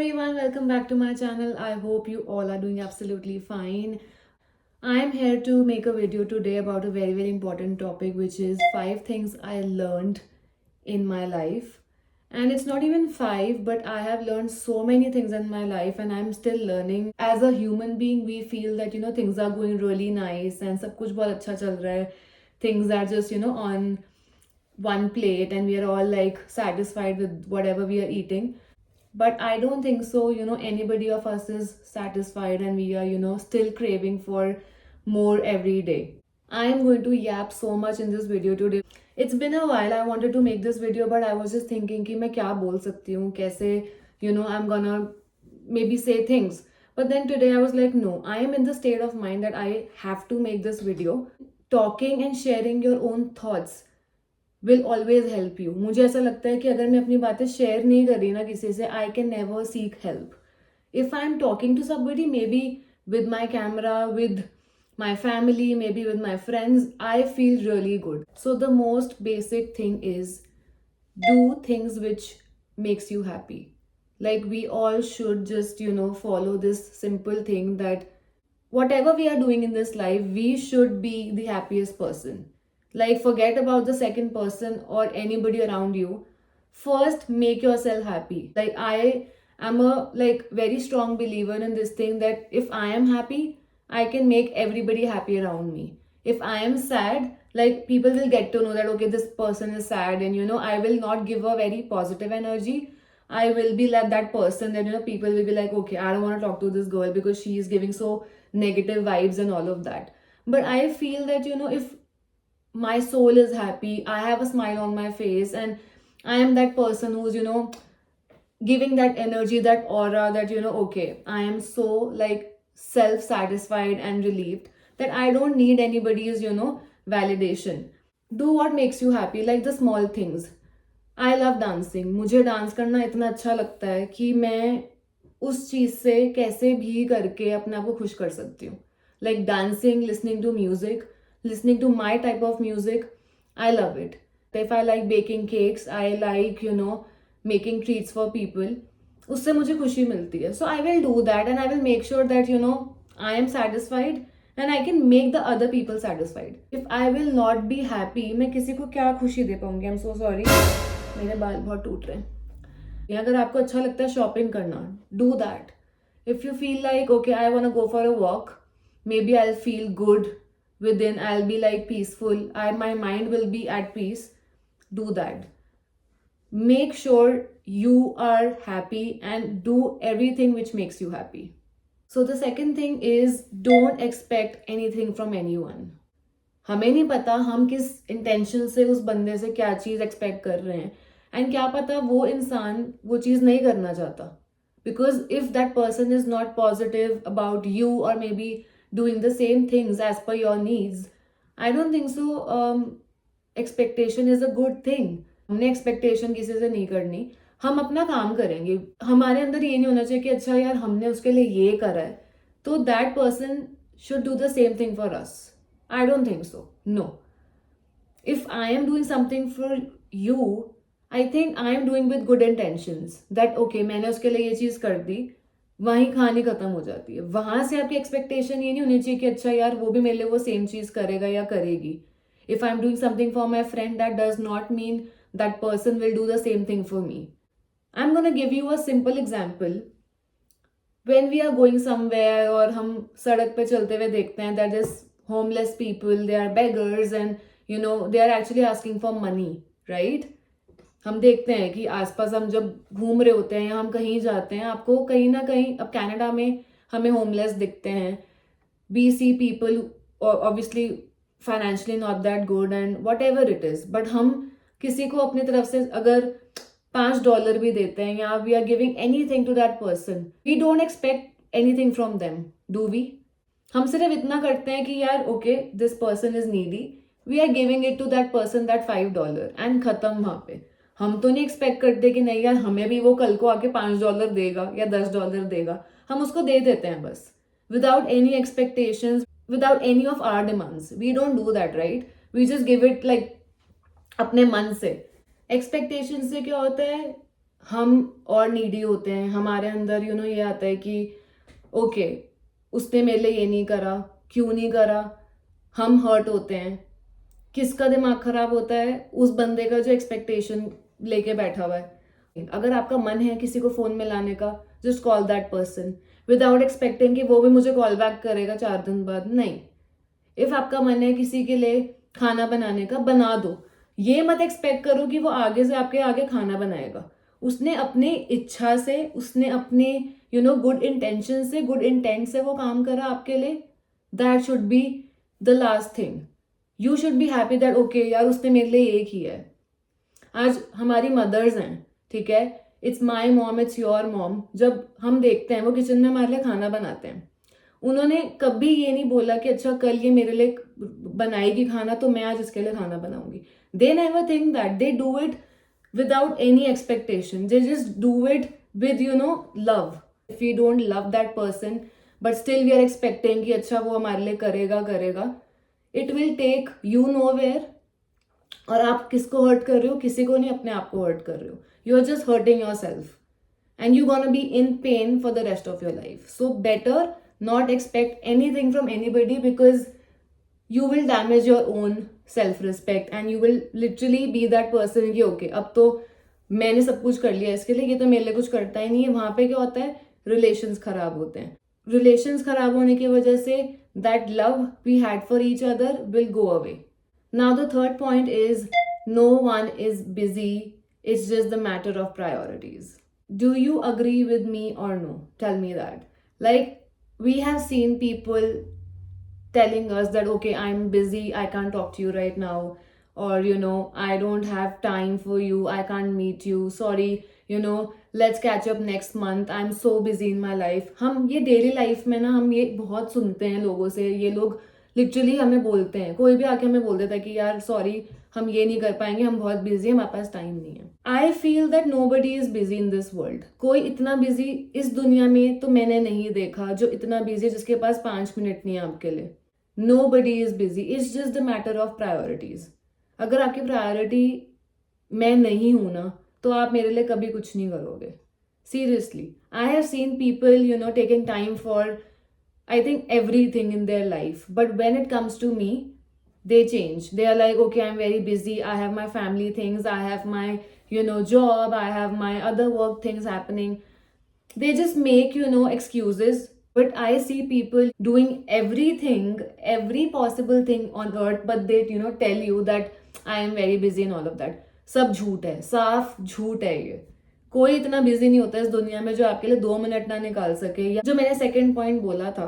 everyone, welcome back to my channel. I hope you all are doing absolutely fine. I am here to make a video today about a very important topic, which is 5 things I learned in my life. And it's not even five, but I have learned so many things in my life and I'm still learning. As a human being, we feel that things are going really nice and सब कुछ बहुत अच्छा चल रहा है. Things are just on one plate and we are all like satisfied with whatever we are eating. But I don't think so. Anybody of us is satisfied and we are still craving for more every day. I am going to yap so much in this video today. It's been a while I wanted to make this video, but I was just thinking कि मैं क्या बोल सकती हूँ, कैसे I'm gonna maybe say things. But then today I was like, no, I am in the state of mind that I have to make this video. Talking and sharing your own thoughts will always help you. मुझे ऐसा लगता है कि अगर मैं अपनी बातें share नहीं कर रही ना किसी से, I can never seek help. If I am talking to somebody, maybe with my camera, with my family, maybe with my friends, I feel really good. So the most basic thing is do things which makes you happy. Like we all should just follow this simple thing that whatever we are doing in this life, we should be the happiest person. Like forget about the second person or anybody around you. First make yourself happy. Like I am a like very strong believer in this thing that if I am happy, I can make everybody happy around me. If I am sad, like people will get to know that okay, this person is sad, and I will not give a very positive energy. I will be like that person that people will be like, okay, I don't want to talk to this girl because she is giving so negative vibes and all of that. But I feel that if my soul is happy, I have a smile on my face, and I am that person who's giving that energy, that aura, that okay, I am so like self satisfied and relieved that I don't need anybody's validation. Do what makes you happy, like the small things. I love dancing. मुझे dance करना इतना अच्छा लगता है कि मैं उस चीज से कैसे भी करके अपने आप को खुश कर सकती हूँ. Like dancing, listening to music, listening to my type of music, I love it. If I like baking cakes, I like making treats for people. उससे मुझे खुशी मिलती है. So I will do that and I will make sure that I am satisfied and I can make the other people satisfied. If I will not be happy, मैं किसी को क्या खुशी दे पाऊंगी? I'm so sorry. मेरे बाल बहुत टूट रहे हैं. अगर आपको अच्छा लगता है शॉपिंग करना, do that. If you feel like okay, I want to go for a walk, maybe I'll feel good within, I'll be like peaceful, my mind will be at peace. Do that. Make sure you are happy and do everything which makes you happy. So the second thing is don't expect anything from anyone. हमें नहीं पता हम किस intention से उस बंदे से क्या चीज एक्सपेक्ट कर रहे हैं, एंड क्या पता वो इंसान वो चीज नहीं करना चाहता. Because if that person is not positive about you और may be doing the same things as per your needs, I don't think so. Expectation is a good thing. हमने एक्सपेक्टेशन किसी से नहीं करनी. हम अपना काम करेंगे. हमारे अंदर ये नहीं होना चाहिए कि अच्छा यार हमने उसके लिए ये करा है तो that person should do the same thing for us. I don't think so. No. If I am doing something for you, I think I am doing with good intentions. That okay, मैंने उसके लिए ये चीज कर दी, वहीं कहानी खत्म हो जाती है. वहां से आपकी एक्सपेक्टेशन ये नहीं होनी चाहिए कि अच्छा यार वो भी मेरे लिए वो सेम चीज करेगा या करेगी. If I am doing something for my friend, that does not mean that person will do the same thing for me. I am gonna give you a simple example. When we are going somewhere और हम सड़क पे चलते हुए देखते हैं that is homeless people, they are beggars and they are actually asking for money, right? हम देखते हैं कि आसपास हम जब घूम रहे होते हैं या हम कहीं जाते हैं, आपको कहीं ना कहीं, अब कनाडा में हमें होमलेस दिखते हैं. We see people obviously financially not that good and whatever it is, but हम किसी को अपनी तरफ से अगर $5 भी देते हैं या we are giving anything to that person, we don't expect anything from them, do we? हम सिर्फ इतना करते हैं कि यार okay, this person is needy, we are giving it to that person that $5 and खत्म वहां पे. हम तो नहीं एक्सपेक्ट करते कि नहीं यार हमें भी वो कल को आके $5 देगा या $10 देगा. हम उसको दे देते हैं बस, without any expectations, without any of our demands. We don't do that, right? We just give it like अपने मन से. एक्सपेक्टेशन से क्या होता है, हम और नीडी होते हैं, हमारे अंदर ये आता है कि ओके, उसने मेरे लिए ये नहीं करा, क्यों नहीं करा, हम हर्ट होते हैं। किसका दिमाग खराब होता है? उस बंदे का जो एक्सपेक्टेशन लेके बैठा हुआ है। अगर आपका मन है किसी को फोन में लाने का, just call that person without expecting कि वो भी मुझे कॉल बैक करेगा 4 दिन बाद। नहीं, इफ आपका मन है किसी के लिए खाना बनाने का, बना दो। ये मत एक्सपेक्ट करो कि वो आगे से आपके आगे खाना बनाएगा। उसने अपनी इच्छा से, उसने अपने गुड इंटेंशन से, गुड इंटेंट से वो काम करा आपके लिए। That should be the last thing. You should be happy that okay यार, उसने मेरे लिए ये किया है। आज हमारी मदर्स हैं, ठीक है, it's my mom, it's your mom. जब हम देखते हैं वो किचन में हमारे लिए खाना बनाते हैं, उन्होंने कभी ये नहीं बोला कि अच्छा कल ये मेरे लिए बनाएगी खाना तो मैं आज इसके लिए खाना बनाऊंगी। They never think that, they do it without any expectation. They just do it with love. If we don't love that person but still we are expecting कि अच्छा वो हमारे लिए करेगा, it will take you nowhere. और आप किसको hurt कर रहे हो? किसी को नहीं, अपने आप को हर्ट कर रहे हो। You are just hurting yourself and you're gonna be in pain for the rest of your life. So better not expect anything from anybody, because you will damage your own self respect and you will literally be that person कि okay, अब तो मैंने सब कुछ कर लिया इसके लिए, ये तो मेरे लिए कुछ करता ही नहीं है। वहां पे क्या होता है? रिलेशंस खराब होते हैं। रिलेशंस खराब होने की वजह से that love we had for each other will go away. Now the third point is, no one is busy, it's just the matter of priorities. Do you agree with me or no? Tell me that. Like, we have seen people telling us that okay, I'm busy, I can't talk to you right now, or I don't have time for you, I can't meet you, sorry, let's catch up next month, I'm so busy in my life. हम ये daily life में ना, हम ये बहुत सुनते हैं लोगों से। ये लोग लिटरली हमें बोलते हैं, कोई भी आके हमें बोल देता है कि यार सॉरी, हम ये नहीं कर पाएंगे, हम बहुत बिजी हैं, हमारे पास टाइम नहीं है। I feel that nobody is busy in this world. कोई इतना बिजी इस दुनिया में तो मैंने नहीं देखा जो इतना बिजी जिसके पास 5 मिनट नहीं है आपके लिए। Nobody is busy. It's just a matter of priorities. अगर आपकी प्रायोरिटी मैं नहीं हूं ना, तो आप मेरे लिए कभी कुछ नहीं करोगे। Seriously, I have seen people, taking time for, I think, everything in their life. But when it comes to me, they change. They are like, okay, I'm very busy. I have my family things. I have my, job. I have my other work things happening. They just make, excuses. But I see people doing everything, every possible thing on earth, but they, tell you that I am very busy and all of that. सब झूठ है, साफ झूठ है ये। कोई इतना busy नहीं होता इस दुनिया में जो आपके लिए 2 मिनट ना निकाल सके। या जो मैंने सेकंड पॉइंट बोला था,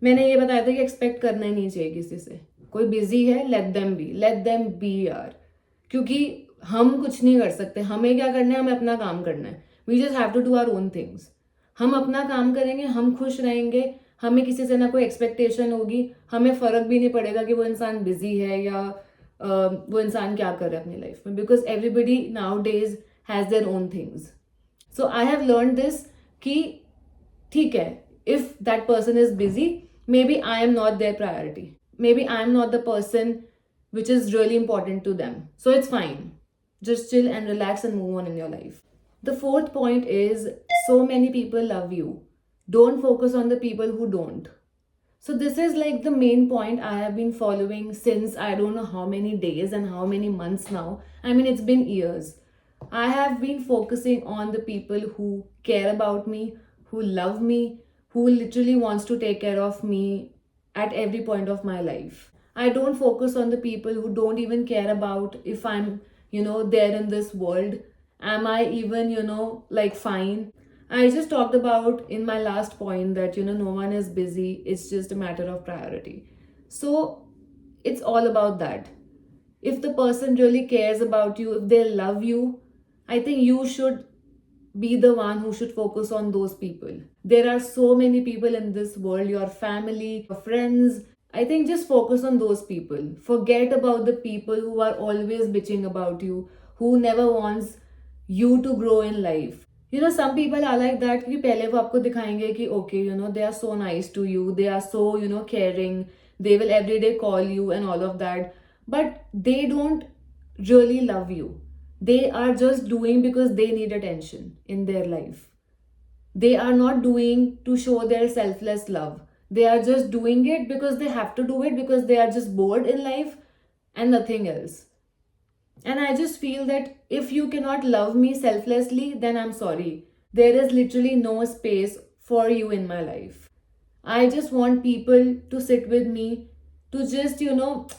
मैंने ये बताया था कि एक्सपेक्ट करना ही नहीं चाहिए किसी से। कोई बिजी है, लेट देम बी यार। क्योंकि हम कुछ नहीं कर सकते। हमें क्या करना है? हमें अपना काम करना है। We just have to do our own things. हम अपना काम करेंगे, हम खुश रहेंगे, हमें किसी से ना कोई एक्सपेक्टेशन होगी, हमें फर्क भी नहीं पड़ेगा कि वो इंसान बिजी है या वो इंसान क्या कर रहा है अपनी लाइफ में, because everybody nowadays has their own things. So I have learn this कि ठीक है, if that person is busy, maybe I am not their priority, maybe I am not the person which is really important to them. So it's fine. Just chill and relax and move on in your life. The fourth point is, so many people love you. Don't focus on the people who don't. So this is like the main point I have been following since I don't know how many days and how many months now. I mean, it's been years. I have been focusing on the people who care about me, who love me, who literally wants to take care of me at every point of my life. I don't focus on the people who don't even care about if I'm, there in this world. Am I even, like fine? I just talked about in my last point that, no one is busy. It's just a matter of priority. So it's all about that. If the person really cares about you, if they love you, I think you should be the one who should focus on those people. There are so many people in this world, your family, your friends. I think just focus on those people. Forget about the people who are always bitching about you, who never wants you to grow in life. Some people are like that कि पहले वो आपको दिखाएंगे कि okay, they are so nice to you, they are so, caring, they will every day call you and all of that. But they don't really love you. They are just doing because they need attention in their life. They are not doing to show their selfless love. They are just doing it because they have to do it, because they are just bored in life and nothing else. And I just feel that if you cannot love me selflessly, then I'm sorry. There is literally no space for you in my life. I just want people to sit with me, to just,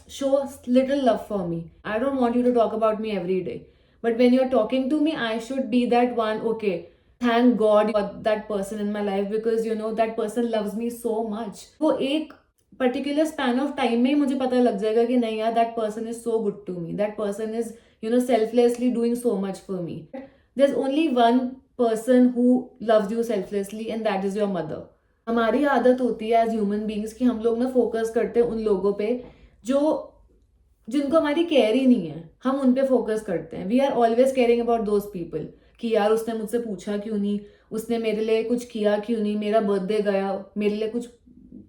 show little love for me. I don't want you to talk about me every day. But when you're talking to me, I should be that one, okay, thank God for that person in my life, because that person loves me so much. वो एक particular span of time में ही मुझे पता लग जाएगा कि नहीं यार, that person is so good to me, that person is selflessly doing so much for me. There is only one person who loves you selflessly, and that is your mother. हमारी आदत होती है एज ह्यूमन बींग्स कि हम लोग ना focus करते हैं उन लोगों पे जो जिनको हमारी केयर ही नहीं है. हम उन पे फोकस करते हैं. We are always caring about those people कि यार उसने मुझसे पूछा क्यों नहीं, उसने मेरे लिए कुछ किया क्यों नहीं, मेरा बर्थडे गया, मेरे लिए कुछ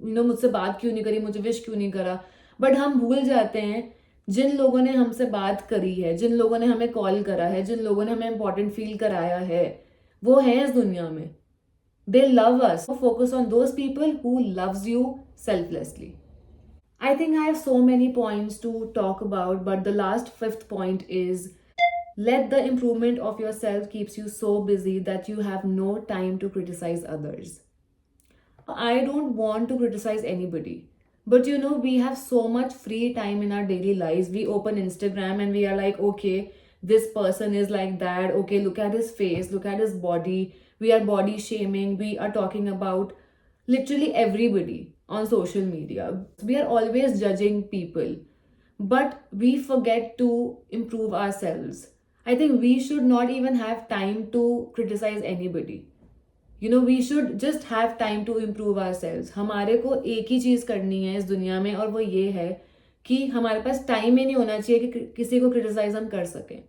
मुझसे बात क्यों नहीं करी, मुझे विश क्यों नहीं करा. बट हम भूल जाते हैं जिन लोगों ने हमसे बात करी है, जिन लोगों ने हमें कॉल करा है, जिन लोगों ने हमें इंपॉर्टेंट फील कराया है, वो है इस दुनिया में. They love us. So focus on those people who loves you selflessly. I think I have so many points to talk about, but the last fifth point is let the improvement of yourself keeps you so busy that you have no time to criticize others. I don't want to criticize anybody. But we have so much free time in our daily lives. We open Instagram and we are like, okay, this person is like that. Okay, look at his face, look at his body. We are body shaming. We are talking about literally everybody on social media. We are always judging people. But we forget to improve ourselves. I think we should not even have time to criticize anybody. We should just have time to improve ourselves. हमारे को एक ही चीज़ करनी है इस दुनिया में, और वो ये है कि हमारे पास टाइम ही नहीं होना चाहिए कि किसी को क्रिटिसाइज हम कर सकें.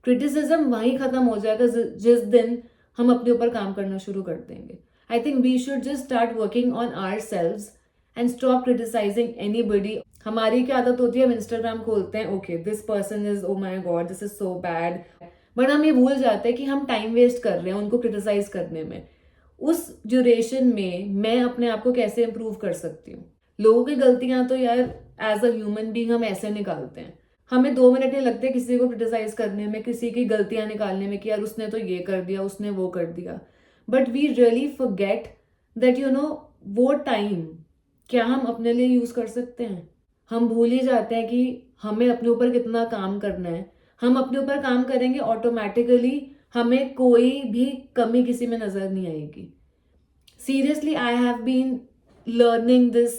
क्रिटिसिज्म वहीं ख़त्म हो जाएगा जिस दिन हम अपने ऊपर काम करना शुरू कर देंगे. I think we should just start working on ourselves and stop criticizing anybody. हमारी क्या आदत होती है, हम इंस्टाग्राम खोलते हैं, okay this person is, oh my God this is so bad. But हम ये भूल जाते हैं कि हम टाइम वेस्ट कर रहे हैं उनको क्रिटिसाइज करने में. उस ड्यूरेशन में मैं अपने आप को कैसे इम्प्रूव कर सकती हूँ. लोगों की गलतियां तो यार एज अ ह्यूमन बीइंग हम ऐसे निकालते हैं. हमें 2 मिनट नहीं लगते किसी को क्रिटिसाइज करने में, किसी की गलतियां निकालने में कि यार उसने तो ये कर दिया, उसने वो कर दिया. But we really forget that वो टाइम क्या हम अपने लिए यूज कर सकते हैं. हम भूल ही जाते हैं कि हमें अपने ऊपर कितना काम करना है. हम अपने ऊपर काम करेंगे, ऑटोमेटिकली हमें कोई भी कमी किसी में नजर नहीं आएगी. Seriously I have been learning this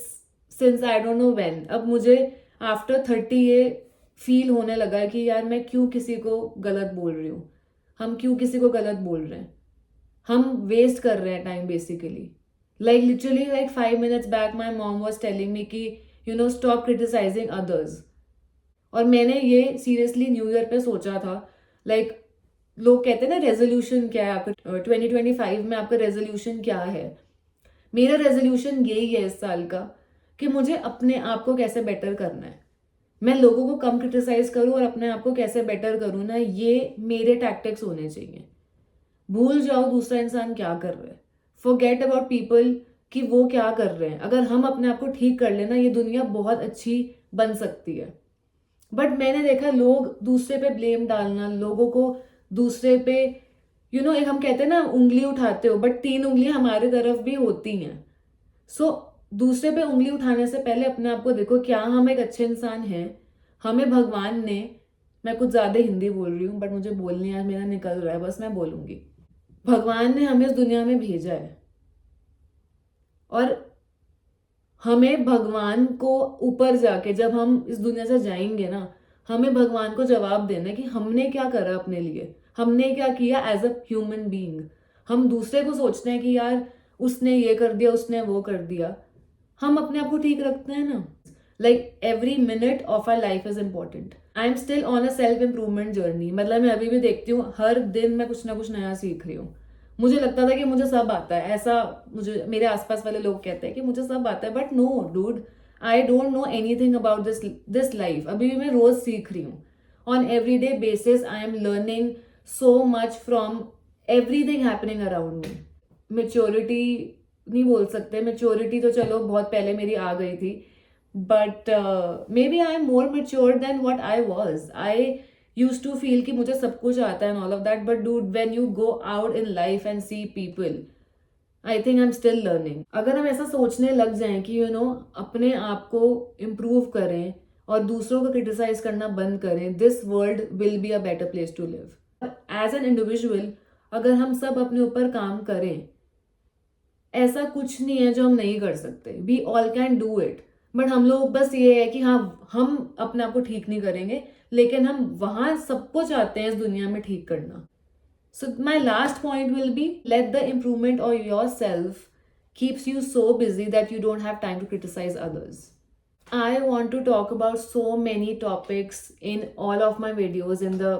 since I don't know when. अब मुझे आफ्टर 30 ये फील होने लगा है कि यार मैं क्यों किसी को गलत बोल रही हूँ. हम क्यों किसी को गलत बोल रहे हैं. हम वेस्ट कर रहे हैं time basically. Like literally like 5 minutes back my mom was telling me कि स्टॉप क्रिटिसाइजिंग अदर्स. और मैंने ये सीरियसली न्यू ईयर पे सोचा था. लाइक लोग कहते हैं ना रेजोल्यूशन क्या है आपका 2025 में, आपका रेजोल्यूशन क्या है. मेरा रेजोल्यूशन यही है इस साल का कि मुझे अपने आप को कैसे बेटर करना है. मैं लोगों को कम क्रिटिसाइज करूं और अपने आप को कैसे बेटर करूं ना, ये मेरे टैक्टिक्स होने चाहिए. भूल जाओ दूसरा इंसान क्या कर रहा है. फॉरगेट अबाउट पीपल कि वो क्या कर रहे हैं. अगर हम अपने आप को ठीक कर लेना, ये दुनिया बहुत अच्छी बन सकती है. बट मैंने देखा लोग दूसरे पे ब्लेम डालना, लोगों को दूसरे पे एक हम कहते हैं ना उंगली उठाते हो, बट 3 उंगलियां हमारे तरफ भी होती हैं. सो दूसरे पे उंगली उठाने से पहले अपने आप को देखो, क्या हम एक अच्छे इंसान हैं. हमें भगवान ने, मैं कुछ ज्यादा हिंदी बोल रही हूँ बट मुझे बोलनी आज मेरा निकल रहा है, बस मैं बोलूंगी. भगवान ने हमें इस दुनिया में भेजा है और हमें भगवान को ऊपर जाके जब हम इस दुनिया से जाएंगे ना, हमें भगवान को जवाब देना है कि हमने क्या करा अपने लिए, हमने क्या किया एज अ ह्यूमन बीइंग. हम दूसरे को सोचते हैं कि यार उसने ये कर दिया, उसने वो कर दिया. हम अपने आप को ठीक रखते हैं ना. Like every minute of our life is important. I am still on a self improvement journey. मतलब मैं अभी भी देखती हूँ, हर दिन मैं कुछ ना कुछ नया सीख रही हूँ. मुझे लगता था कि मुझे सब आता है, ऐसा मुझे मेरे आसपास वाले लोग कहते हैं कि मुझे सब आता है, but no dude, I don't know anything about this life. अभी भी मैं रोज सीख रही हूँ on everyday basis I am learning so much from everything happening around me. Maturity नहीं बोल सकते, maturity तो चलो बहुत पहले मेरी आ गई थी, but maybe I am more mature than what I was. I used to feel कि मुझे सब कुछ आता है and all of that, but dude, when you go out in life and see people, I think I am still learning. अगर हम ऐसा सोचने लग जाएं कि अपने आप को इम्प्रूव करें और दूसरों को क्रिटिसाइज करना बंद करें, this world will be a better place to live. As an individual अगर हम सब अपने ऊपर काम करें, ऐसा कुछ नहीं है जो हम नहीं कर सकते. We all can do it. But हम लोग बस ये है कि हाँ, हम अपने आप को ठीक नहीं करेंगे, लेकिन हम वहां सबको चाहते हैं इस दुनिया में ठीक करना. So my last point will be, let the improvement of yourself keeps you so busy that you don't have time to criticize others. I want to talk about so many topics in all of my videos in the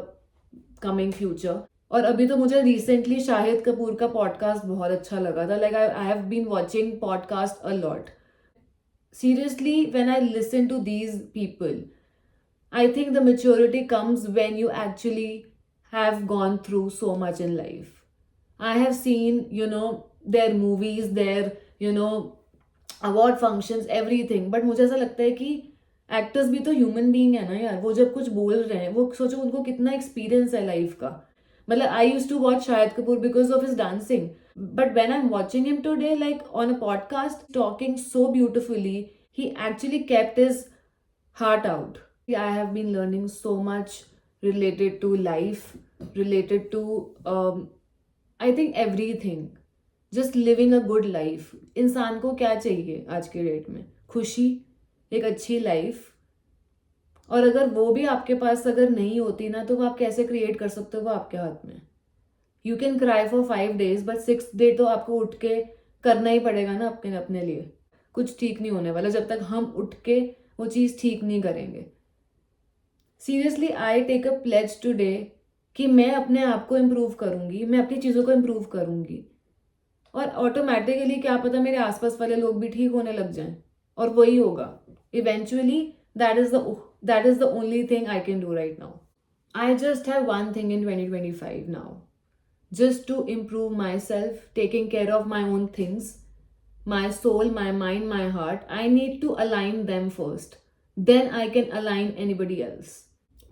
coming future. और अभी तो मुझे recently Shahid Kapoor का podcast बहुत अच्छा लगा था. Like I have been watching podcast a lot. Seriously, when I listen to these people, I think the maturity comes when you actually have gone through so much in life. I have seen, their movies, their, award functions, everything. But मुझे ऐसा लगता है कि actors भी तो human being है ना यार. वो जब कुछ बोल रहे हैं, वो सोचो उनको कितना एक्सपीरियंस है लाइफ का. मतलब I use to watch Shahid Kapoor because of his dancing. But when I am watching him today, like on a podcast, talking so beautifully, he actually kept his heart out. I have been learning so much related to life, related to I think everything. Just living a good life. इंसान को क्या चाहिए आज के date में? खुशी, एक अच्छी लाइफ. और अगर वो भी आपके पास अगर नहीं होती ना, तो वो आप कैसे क्रिएट कर सकते हो, वो आपके हाथ में. You can cry for 5 days, but 6th day तो आपको उठ के करना ही पड़ेगा ना अपने लिए. कुछ ठीक नहीं होने वाला जब तक हम उठ के वो चीज़ ठीक नहीं करेंगे. Seriously I take a pledge today कि मैं अपने आप को इम्प्रूव करूंगी, मैं अपनी चीज़ों को इम्प्रूव करूंगी, और ऑटोमेटिकली क्या पता मेरे आसपास वाले लोग भी ठीक होने लग जाएं, और वही होगा eventually. That is the only thing I can do right now. I just have one thing in 2025 now, just to improve myself, taking care of my own things, my soul, my mind, my heart. I need to align them first. Then I can align anybody else.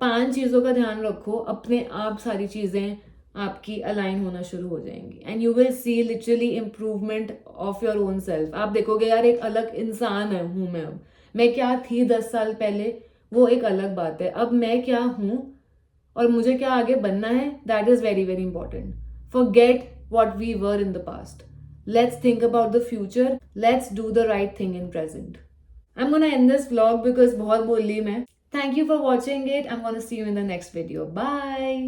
5 चीज़ों का ध्यान रखो, अपने आप सारी चीज़ें आपकी align होना शुरू हो जाएंगी. And you will see literally improvement of your own self. आप देखोगे यार, एक अलग इंसान हूँ मैं. अब मैं क्या थी 10 साल पहले, वो एक अलग बात है. अब मैं क्या हूँ और मुझे क्या आगे बनना है, that is very very important. Forget what we were in the past. Let's think about the future. Let's do the right thing in present. I'm gonna end this vlog because बहुत बोल ली मैं. Thank you for watching it. I'm gonna see you in the next video. Bye.